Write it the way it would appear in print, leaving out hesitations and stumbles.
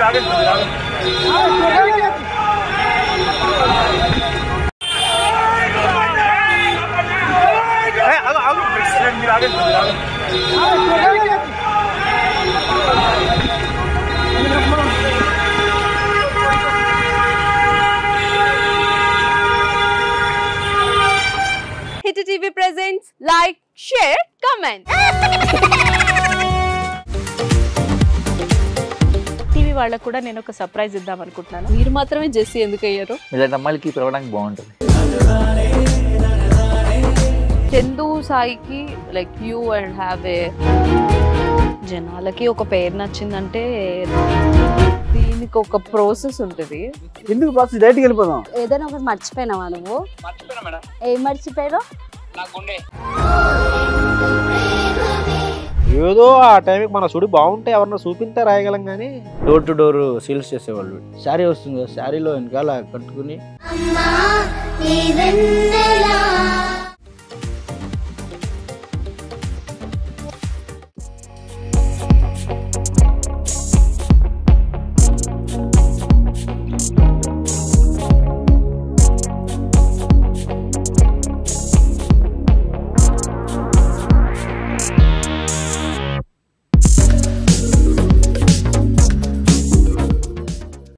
Hit TV presents like, share, comment. TV వాళ్ళకు కూడా నేను ఒక సర్ప్రైజ్ ఇద్దాం అనుకుంటున్నాను. మీరు మాత్రమే జెస్సీ ఎందుకు అయ్యారు? ఇలాంటి అమ్మాయిలకి పిలవడానికి బాగుంటుంది. చందు సాయికి like you and have a జనాలకి ఒక పేరు నచ్చిందంటే దీనికి ఒక ప్రాసెస్ ఉంటుంది. ఎందుకు ప్రాసెస్ డైరెక్ట్‌గా వెళ్ళిపోదాం. ఏదైనా ఒకటి మర్చిపోయినావా నువ్వు? మర్చిపోయినా మేడం. ఏం మర్చిపోయావు? నా గుండె. ఏదో ఆ టైంకి మన సుడి బాగుంటే ఎవరన్నా చూపిస్తే రాయగలం కానీ డోర్ టు డోర్ సేల్స్ చేసేవాళ్ళు. శారీ వస్తుంది, శారీలో వెనకాల కట్టుకుని